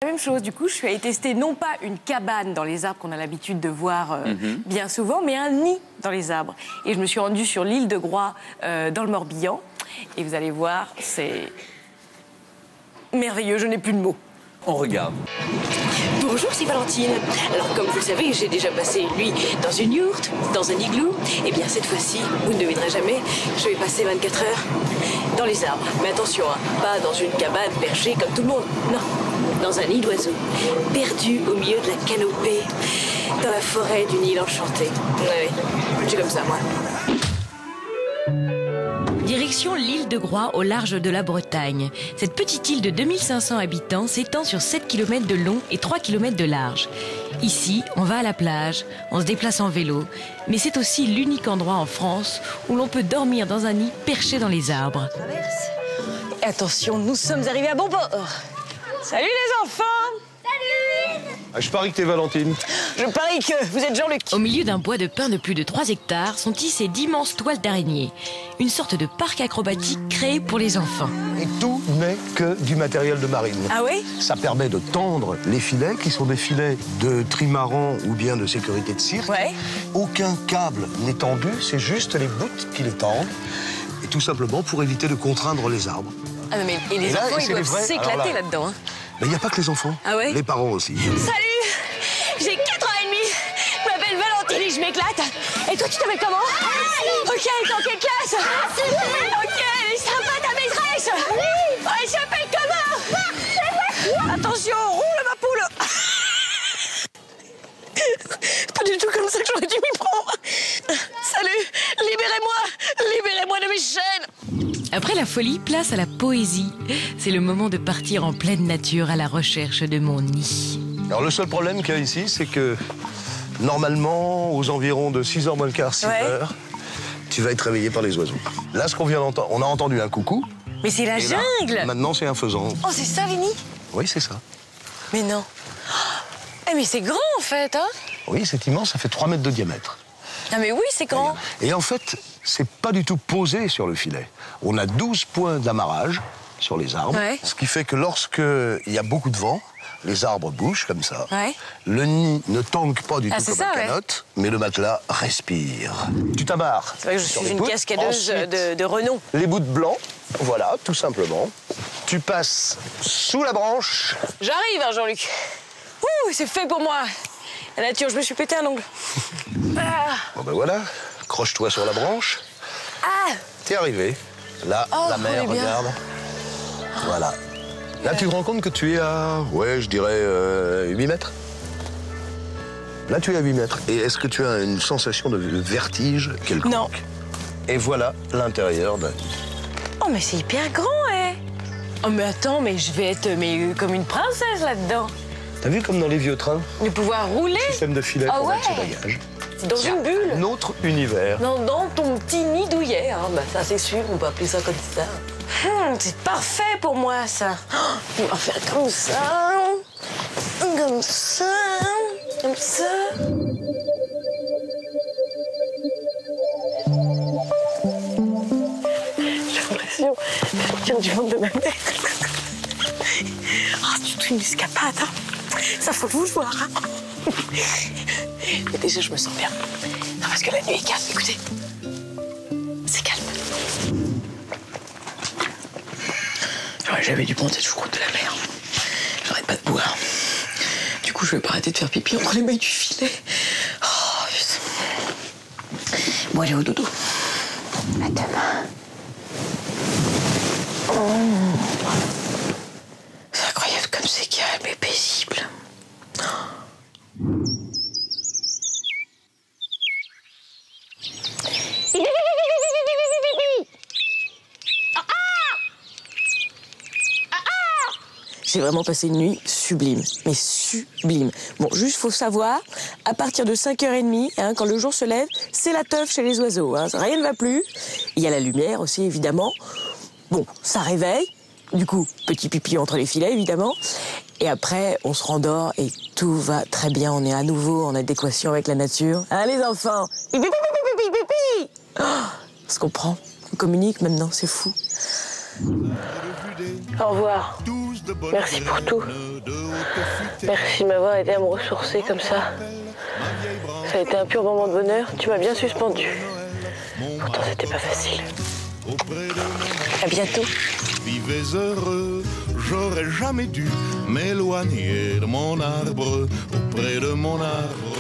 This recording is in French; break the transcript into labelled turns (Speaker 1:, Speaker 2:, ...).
Speaker 1: La même chose, du coup, je suis allée tester non pas une cabane dans les arbres qu'on a l'habitude de voir bien souvent, mais un nid dans les arbres. Et je me suis rendue sur l'île de Groix, dans le Morbihan. Et vous allez voir, c'est merveilleux, je n'ai plus de mots.
Speaker 2: On regarde.
Speaker 3: Bonjour, c'est Valentine. Alors, comme vous le savez, j'ai déjà passé une nuit dans une yourte, dans un igloo. Eh bien, cette fois-ci, vous ne devinerez jamais, je vais passer 24 heures dans les arbres. Mais attention, hein, pas dans une cabane perchée comme tout le monde. Non, dans un nid d'oiseaux, perdu au milieu de la canopée, dans la forêt d'une île enchantée. Ouais, je suis comme ça, moi.
Speaker 4: Direction l'île de Groix au large de la Bretagne. Cette petite île de 2500 habitants s'étend sur 7 km de long et 3 km de large. Ici, on va à la plage, on se déplace en vélo, mais c'est aussi l'unique endroit en France où l'on peut dormir dans un nid perché dans les arbres.
Speaker 3: Et attention, nous sommes arrivés à bon port. Salut les enfants!
Speaker 5: Je parie que t'es Valentine.
Speaker 3: Je parie que vous êtes Jean-Luc.
Speaker 4: Au milieu d'un bois de pin de plus de 3 hectares sont tissées d'immenses toiles d'araignées. Une sorte de parc acrobatique créé pour les enfants.
Speaker 5: Et tout n'est que du matériel de marine.
Speaker 3: Ah oui?
Speaker 5: Ça permet de tendre les filets, qui sont des filets de trimaran ou bien de sécurité de cirque.
Speaker 3: Ouais.
Speaker 5: Aucun câble n'est tendu, c'est juste les bouts qui les tendent. Et tout simplement pour éviter de contraindre les arbres.
Speaker 3: Ah non, mais et les enfants, ils doivent s'éclater là-dedans. Hein.
Speaker 5: Mais il n'y a pas que les enfants.
Speaker 3: Ah ouais?
Speaker 5: Les parents aussi.
Speaker 3: Salut! J'ai 4 ans et demi. Je m'appelle Valentine et je m'éclate. Et toi, tu t'appelles comment? Ok, dans quelle classe? Ok, elle est sympa ta maîtresse. Oh, elle s'appelle comment? Attention, roule ma poule. Pas du tout comme ça que j'aurais dû m'y prendre. Salut, libérez-moi de mes chaînes.
Speaker 4: Après la folie, place à la poésie. C'est le moment de partir en pleine nature à la recherche de mon nid.
Speaker 5: Alors le seul problème qu'il y a ici, c'est que normalement, aux environs de 6h moins le quart, 6h, tu vas être réveillé par les oiseaux. Là, ce qu'on vient d'entendre, on a entendu un coucou.
Speaker 3: Mais c'est la
Speaker 5: et là,
Speaker 3: jungle.
Speaker 5: maintenant, c'est un faisan.
Speaker 3: Oh, c'est ça, les nids?
Speaker 5: Oui, c'est ça.
Speaker 3: Mais non. Eh, mais c'est grand, en fait, hein?
Speaker 5: Oui, c'est immense, ça fait 3 mètres de diamètre.
Speaker 3: Ah, mais oui, c'est grand.
Speaker 5: Et en fait, c'est pas du tout posé sur le filet. On a 12 points d'amarrage sur les arbres, ce qui fait que lorsqu'il y a beaucoup de vent, les arbres bougent comme ça.
Speaker 3: Ouais.
Speaker 5: Le nid ne tangue pas du tout comme
Speaker 3: ça,
Speaker 5: un canotte, mais le matelas respire. Tu t'amarres.
Speaker 3: C'est vrai que je suis une cascadeuse de renom.
Speaker 5: Les bouts de blanc, voilà, tout simplement. Tu passes sous la branche.
Speaker 3: J'arrive, hein, Jean-Luc. Ouh, c'est fait pour moi. La nature, je me suis pété un ongle.
Speaker 5: Bon ben voilà, croche-toi sur la branche.
Speaker 3: Ah!
Speaker 5: T'es arrivé. Là, la mer, regarde. Voilà. Là, tu te rends compte que tu es à, ouais, je dirais 8 mètres. Là, tu es à 8 mètres. Et est-ce que tu as une sensation de vertige quelconque?
Speaker 3: Non.
Speaker 5: Et voilà l'intérieur d'un...
Speaker 3: Oh, mais c'est hyper grand, hein. Oh, mais attends, mais je vais être comme une princesse là-dedans.
Speaker 5: T'as vu comme dans les vieux trains?
Speaker 3: De pouvoir rouler.
Speaker 5: Système de filet pour mettre ses bagages.
Speaker 3: Dans une bulle.
Speaker 5: Un autre univers.
Speaker 3: Non, dans ton petit nid douillet, hein. Bah, ça c'est sûr, on peut appeler ça comme ça. C'est parfait pour moi, ça. On va faire comme ça. Comme ça. Comme ça. J'ai l'impression de tiens du ventre de ma mère. Oh, c'est toute une escapade, hein. Ça, faut vous le voir, hein. Mais déjà, je me sens bien. Non, parce que la nuit est calme, écoutez. C'est calme. J'aurais jamais dû prendre cette choucroute de la mer. J'arrête pas de boire. Du coup, je vais pas arrêter de faire pipi entre les mailles du filet. Oh, putain. Bon, allez, au dodo. À demain. C'est incroyable comme c'est calme et paisible. J'ai vraiment passé une nuit sublime, mais sublime. Bon, juste faut savoir, à partir de 5h30, hein, quand le jour se lève, c'est la teuf chez les oiseaux. Hein, rien ne va plus. Il y a la lumière aussi, évidemment. Bon, ça réveille. Du coup, petit pipi entre les filets, évidemment. Et après, on se rendort et tout va très bien. On est à nouveau en adéquation avec la nature. Hein, les enfants? Pipi, pipi, pipi, pipi, pipi. Oh, on se comprend. On communique maintenant, c'est fou. Au revoir. Merci pour tout. Merci de m'avoir aidé à me ressourcer comme ça. Ça a été un pur moment de bonheur. Tu m'as bien suspendu. Pourtant, c'était pas facile. À bientôt.
Speaker 2: Vivez heureux, j'aurais jamais dû m'éloigner de mon arbre, auprès de mon arbre.